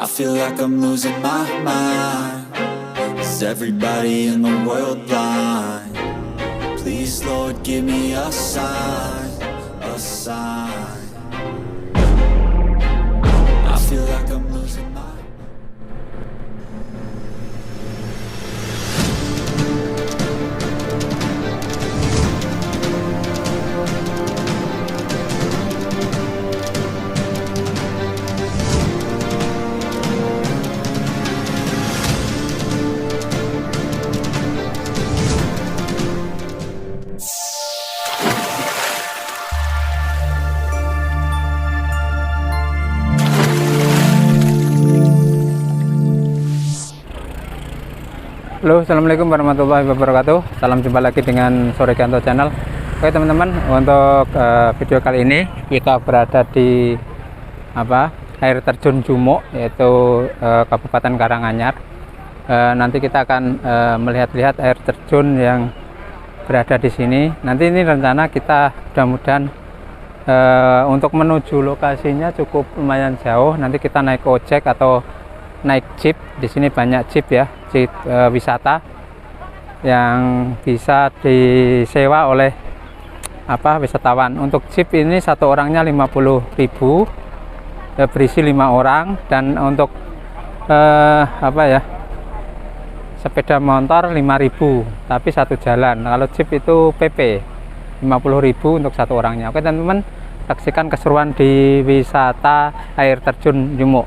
feel like I'm losing my mind. Is everybody in the world blind? Please, Lord, give me a sign, a sign. I feel like I'm losing my mind. Halo, assalamualaikum warahmatullahi wabarakatuh. Salam jumpa lagi dengan Soreganto Channel. Oke teman-teman, untuk video kali ini kita berada di air terjun Jumuk, yaitu Kabupaten Karanganyar. Nanti kita akan melihat-lihat air terjun yang berada di sini. Nanti ini rencana kita mudah-mudahan untuk menuju lokasinya cukup lumayan jauh. Nanti kita naik ojek atau naik jeep. Di sini banyak jeep ya, jeep wisata yang bisa disewa oleh wisatawan. Untuk jeep ini satu orangnya 50.000, berisi 5 orang, dan untuk sepeda motor 5.000 tapi satu jalan. Kalau jeep itu PP 50.000 untuk satu orangnya. Oke teman-teman, saksikan keseruan di wisata air terjun Jumuk.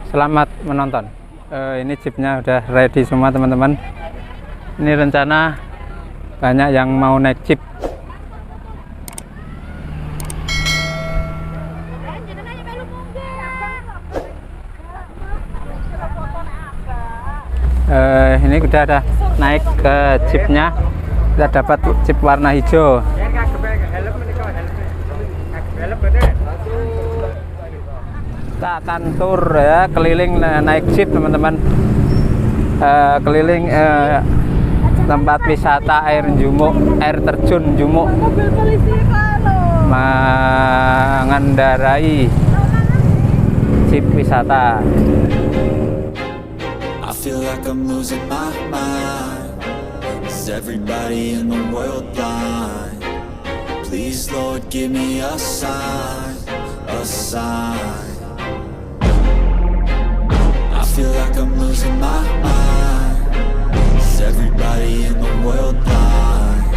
Selamat menonton. Ini jeepnya udah ready semua teman-teman. Ini rencana banyak yang mau naik jeep. Ini udah ada naik ke jeepnya. Kita dapat jeep warna hijau. Kita akan tur ya, keliling naik jeep teman-teman, keliling tempat wisata air terjun Jumuk, mengendarai jeep wisata. I feel like I'm losing my mind. Is everybody in the world blind? Please, Lord, give me a sign, a sign. I feel like I'm losing my mind. Is everybody in the world blind?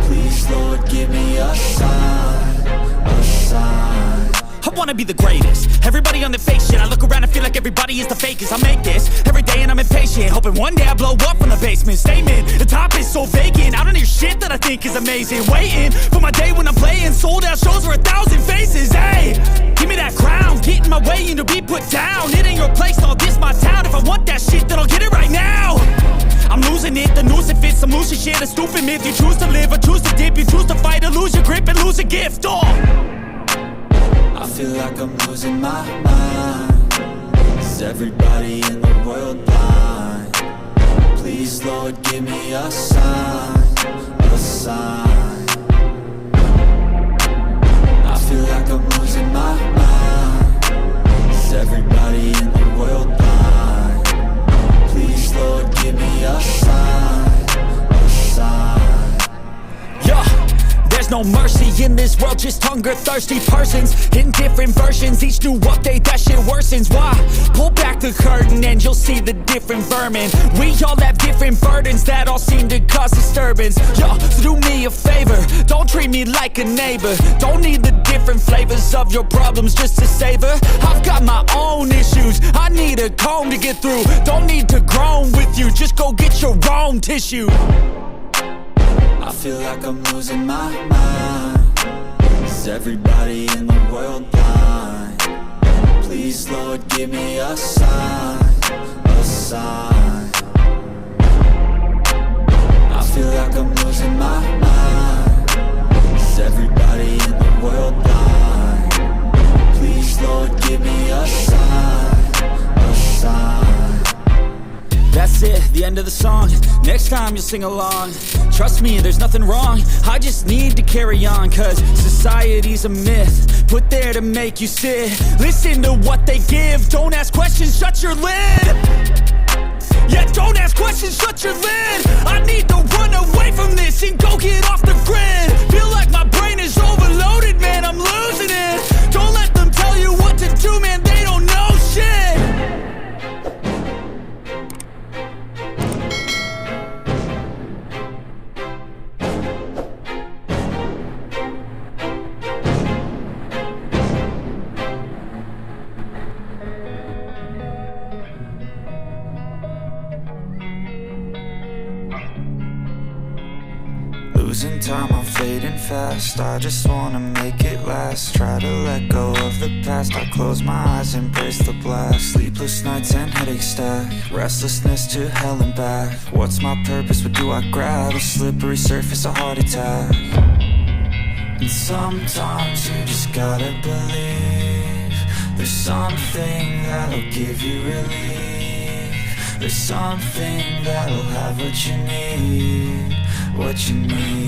Please, Lord, give me a sign, a sign. I wanna be the greatest. Everybody on the fake shit. I look around and feel like everybody is the fakest. I make this every day and I'm impatient, hoping one day I blow up from the basement. Statement, the top is so vacant. I don't hear shit that I think is amazing. Waiting for my day when I'm playing sold out shows for 1,000 faces. Hey, give me that crown, get in my way and to be put down. It ain't your place, all this my town. If I want that shit, then I'll get it right now. I'm losing it, the noose it fits. I'm losing shit, a stupid myth. You choose to live or choose to dip. You choose to fight or lose your grip and lose a gift. Oh, I feel like I'm losing my mind. Is everybody in the world blind? Please, Lord, give me a sign, a sign. I feel like I'm losing my mind. Is everybody in the world blind? Please, Lord, give me a sign, a sign. yeah. There's no mercy in this world, just hunger-thirsty persons in different versions. Each new update, that shit worsens. Why? Pull back the curtain and you'll see the different vermin. We all have different burdens that all seem to cause disturbance. Yo, so do me a favor, don't treat me like a neighbor. Don't need the different flavors of your problems just to savor. I've got my own issues, I need a comb to get through. Don't need to groan with you, just go get your own tissue. I feel like I'm losing my mind. Is everybody in the world blind? Please, Lord, give me a sign, a sign. I feel like I'm losing my mind. Is everybody in the world blind? Please, Lord, give me a sign, a sign. That's it, the end of the song. Next time you'll sing along. Trust me, there's nothing wrong. I just need to carry on, cause society's a myth put there to make you sit. Listen to what they give. Don't ask questions, shut your lid. Yeah, don't ask questions, shut your lid. I need to run away from this and go get off the grid. Feel like my brain is overloaded, man, I'm losing it. Don't let them tell you what to do, man, they don't know shit. Losing time, I'm fading fast. I just wanna make it last. Try to let go of the past. I close my eyes, embrace the blast. Sleepless nights and headaches stack. Restlessness to hell and back. What's my purpose? What do I grab? A slippery surface, a heart attack. And sometimes you just gotta believe there's something that'll give you relief. There's something that'll have what you need. What you need.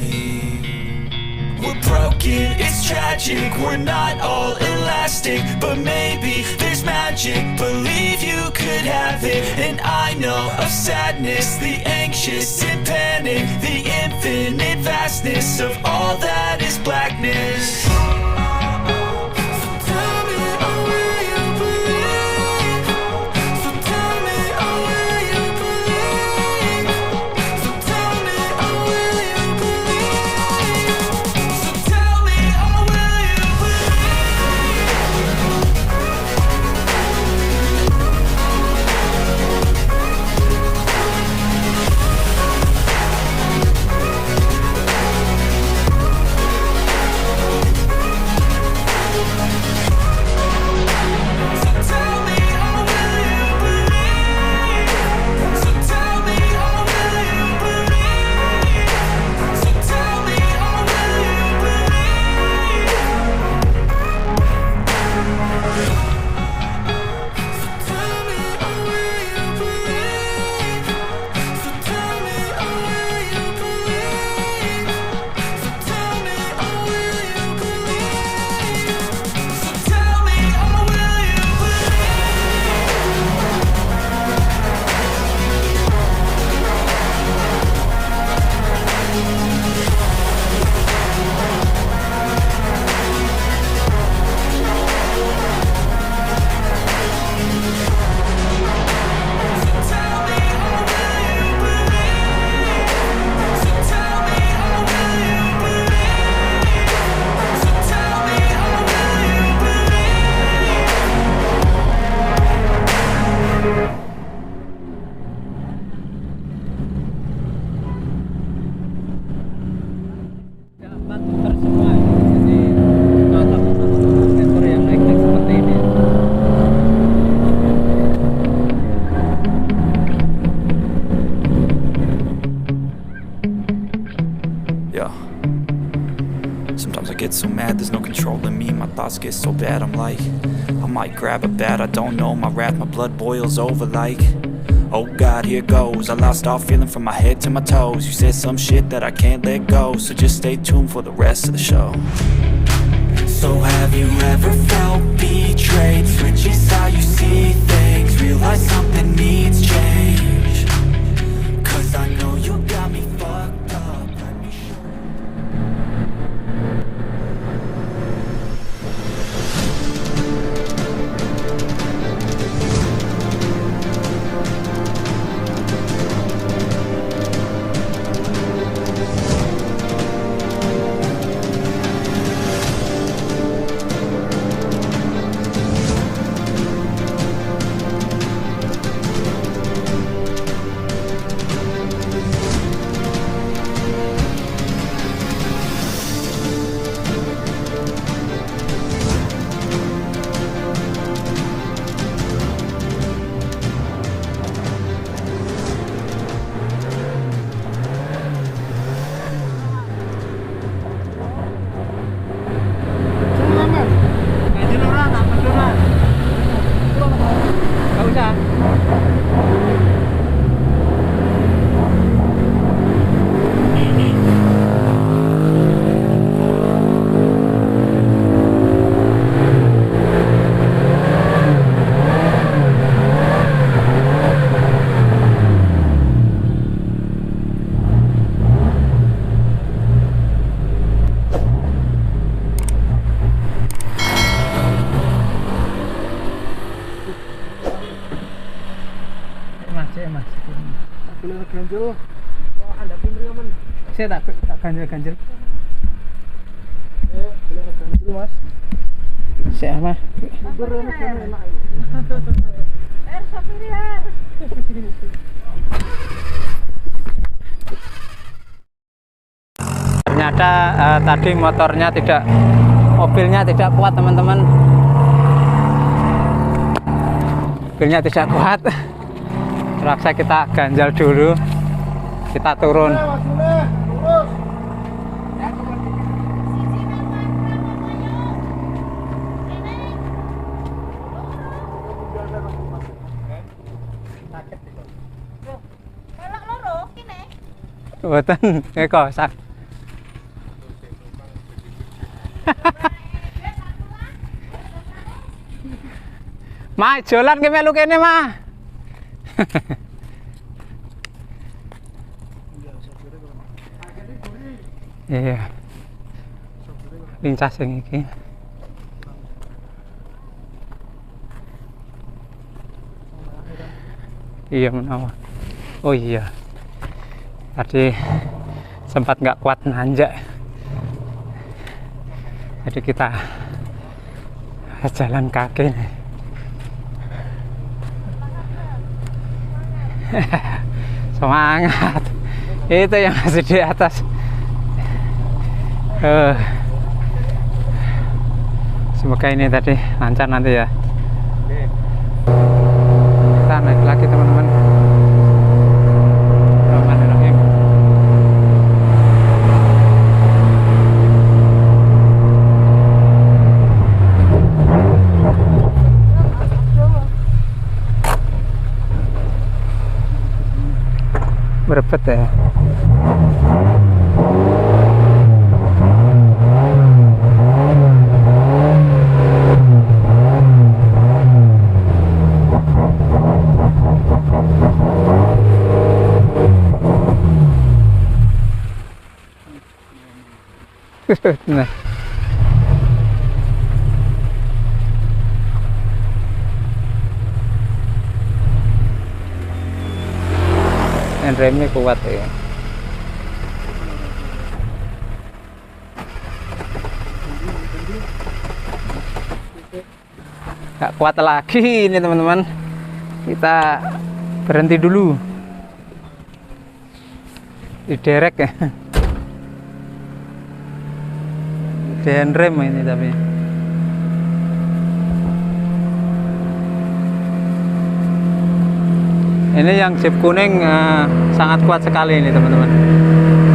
We're broken, it's tragic. We're not all elastic, but maybe there's magic. Believe you could have it. And I know of sadness, the anxious and panic, the infinite vastness of all that is blackness. So mad, there's no controlling me. My thoughts get so bad, I'm like, I might grab a bat, I don't know. My wrath, my blood boils over like, oh God, here goes. I lost all feeling from my head to my toes. You said some shit that I can't let go, so just stay tuned for the rest of the show. So have you ever felt betrayed? Switches how you see things. Realize something needs change. Cause I know you got me fucked up. Let me show Boleh ganjel. Wah, Anda pimri aman. Saya tak ganjel. Boleh ganjel, Mas. Saya mah. Mundur ya, Mas, enak. Ternyata tadi mobilnya tidak kuat teman-teman. Mobilnya tidak kuat. Terpaksa kita ganjal dulu. Kita turun. Lurus. Boten, eko sak. Ma, jalan ke melu kene, Ma. Iya. Lincah sing iki. Iya menawa. Oh iya. Tadi sempat nggak kuat nanjak. Jadi kita jalan kaki nih. Semangat. Itu yang masih di atas. Semoga ini tadi lancar nanti ya. Kita naik lagi teman-teman. Bismillahirrahmanirrahim. Berepet ya. Nah. Dan remnya kuat ya. Gak kuat lagi ini teman-teman. Kita berhenti dulu. Diderek ya. Dan rem ini tapi ini yang jeep kuning sangat kuat sekali ini teman-teman.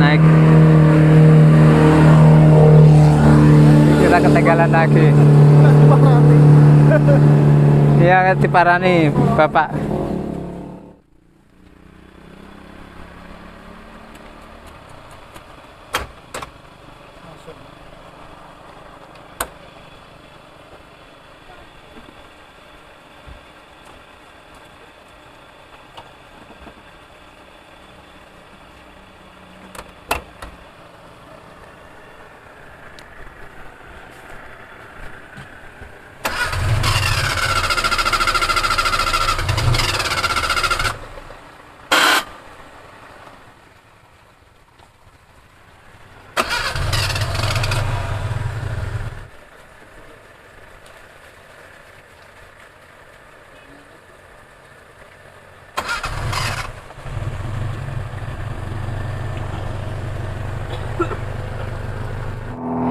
Naik kita ketinggalan lagi ya, diparani bapak.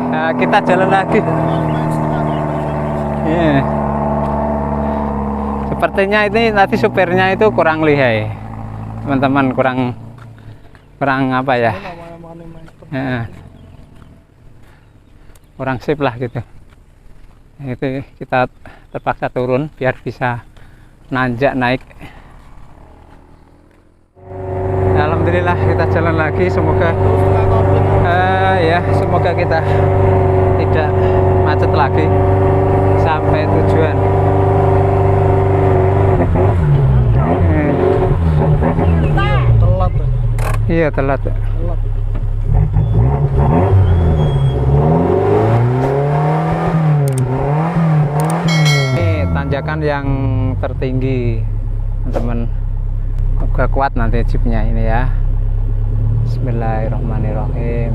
Nah, kita jalan lagi. Yeah. Sepertinya ini nanti supirnya itu kurang lihai, teman-teman, kurang apa ya? Kurang sip lah gitu. Itu kita terpaksa turun biar bisa nanjak naik. Alhamdulillah kita jalan lagi, semoga ya semoga kita tidak macet lagi sampai tujuan. Telat. Iya telat. Ini tanjakan yang tertinggi teman-teman. Semoga kuat nanti jeepnya ini ya. Bismillahirrahmanirrahim.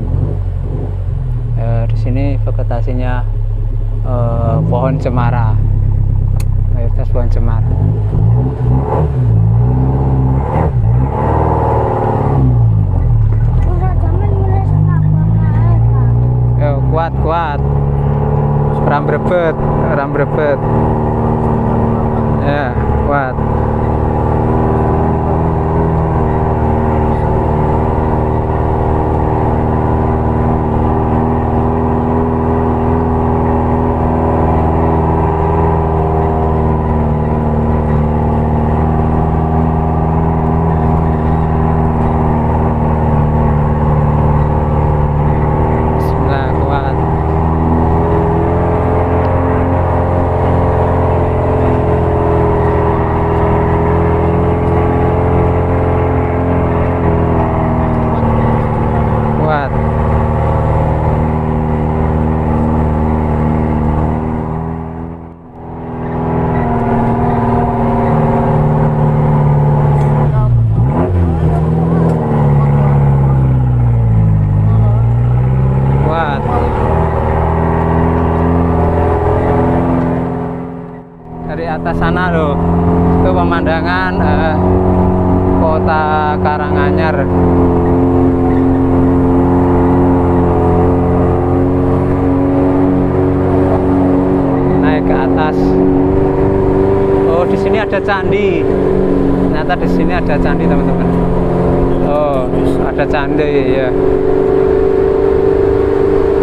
Di sini vegetasinya pohon cemara, mayoritas pohon cemara. Kuat ram brebet ya, kuat. Dari atas sana loh, itu pemandangan kota Karanganyar. Naik ke atas. Oh, di sini ada candi. Ternyata di sini ada candi, teman-teman. Oh, ada candi ya.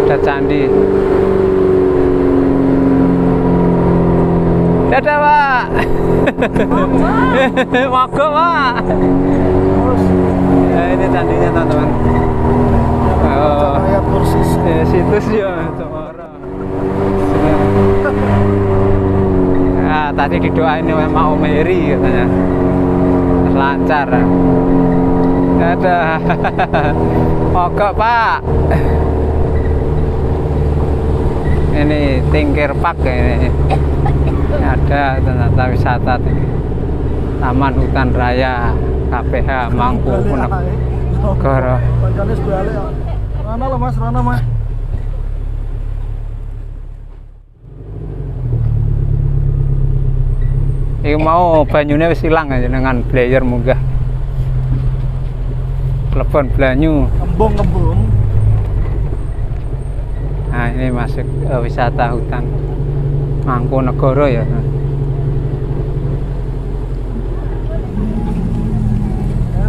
Ada candi. Dadah, Pak. Monggo, Pak. Ya, ini candinya, teman-teman. Oh, situs ya, Cemara. Nah, tadi didoain sama Om Heri katanya. Lancar. Dadah. Monggo, Pak. Ini Tingkir Park ini. Ada ternyata wisata Taman Hutan Raya KPH Mangkunegaran. Rana lah Mas, Rana Mas. Ini mau banyunya wis ilang aja dengan player munggah. Telepon banyu. Kembung. Nah, ini masuk wisata hutan Mangkunegaran ya.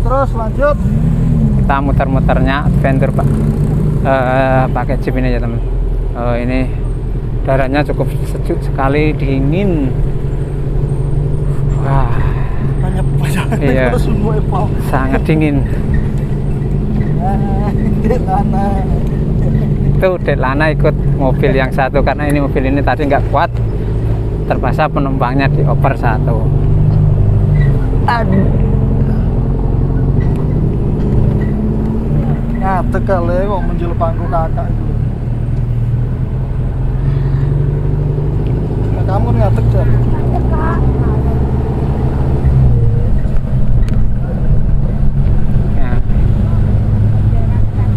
Terus lanjut. Kita muter-muternya adventure, Pak. Pakai jeep ini ya, teman. Ini daratnya cukup sejuk sekali, dingin. Wah. Banyak. Iya. Sangat dingin. Itu Dek Lana ikut mobil yang satu karena ini mobil ini tadi nggak kuat, terpaksa penumpangnya dioper satu. Ngadeg kali kok menjual pangku kakak itu. Nah, kamu ngadeg dah.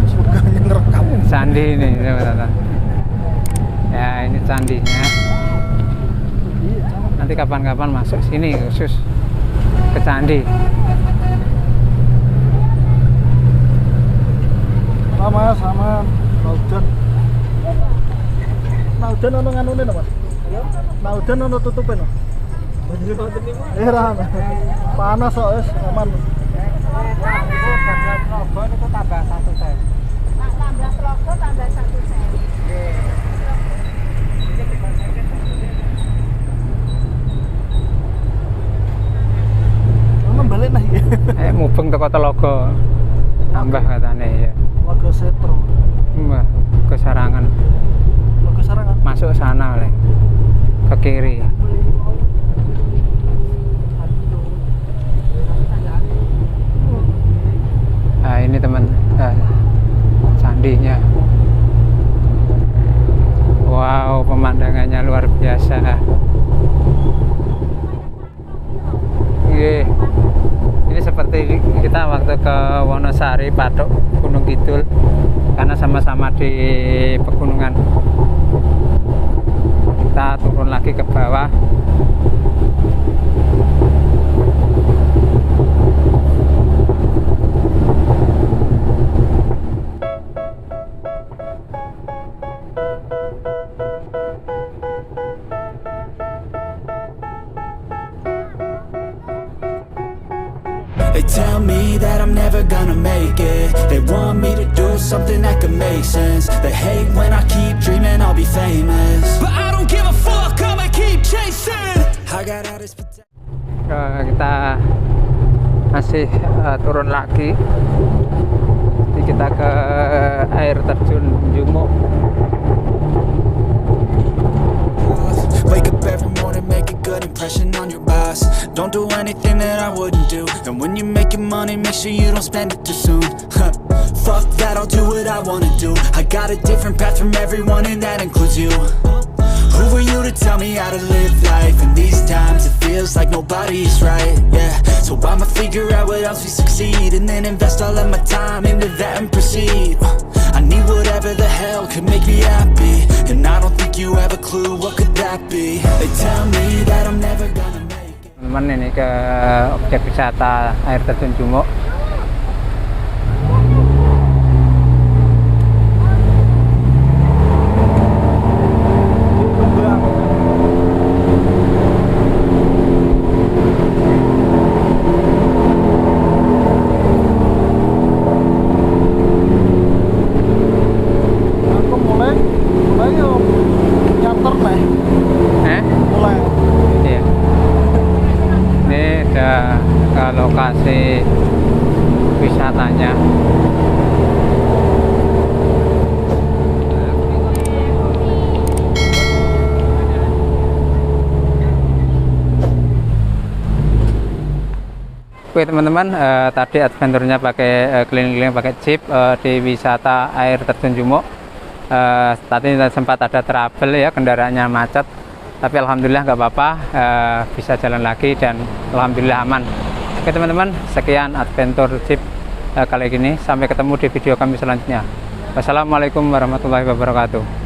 Suganya ngerekam. Candi ini, teman-teman. Ya, ini candinya. Nanti kapan-kapan masuk sini khusus ke candi. Sama Naudan. Naudan ono nganune lho, Mas. Naudan ono tutupe no. Rana. Panas kok wis aman. Itu tambah 1 sen. Tambah logo tambah 1 sen. Ono balik nah iki. Mubeng teko Telogo. Tambah katanya ya. Logo Setro. Mbah, ke Sarangan. Logo Sarangan. Masuk sana oleh ke kiri. Nah, ini teman candinya. Wow, pemandangannya luar biasa. Ini seperti kita waktu ke Wonosari, Patok, Gunung Kidul, karena sama-sama di pegunungan. Kita turun lagi ke bawah. They tell me that I'm never gonna make it. They want me to do something that could make sense. They hate when I keep dreaming I'll be famous, But I don't give a fuck, I'ma keep chasing. I got all this potential. Kita masih turun lagi. Jadi kita ke air terjun Jumo. Wake up every morning, make a good impression on your boss. Don't do anything that I wouldn't do. And when you're making money, make sure you don't spend it too soon. Fuck that, I'll do what I wanna do. I got a different path from everyone, and that includes you. Who are you to tell me how to live life? In these times, it feels like nobody's right, yeah. So I'ma figure out what else we succeed, and then invest all of my time into that and proceed. I need whatever the hell could make me happy, and I don't think you have a clue what could that be. They tell me that I'm never gonna make it. Teman-teman, ini ke objek wisata air terjun Jumo. Aku mulai yuk nyanter nih. Mulai. Iya. Ini udah ke lokasi wisatanya. Oke teman-teman, tadi adventurnya pakai keliling-keliling pakai jeep di wisata air terjun Jumo. Tadi sempat ada trouble ya, kendaraannya macet, tapi alhamdulillah nggak apa-apa, bisa jalan lagi dan alhamdulillah aman. Oke teman-teman, sekian adventure jeep kali ini. Sampai ketemu di video kami selanjutnya. Wassalamualaikum warahmatullahi wabarakatuh.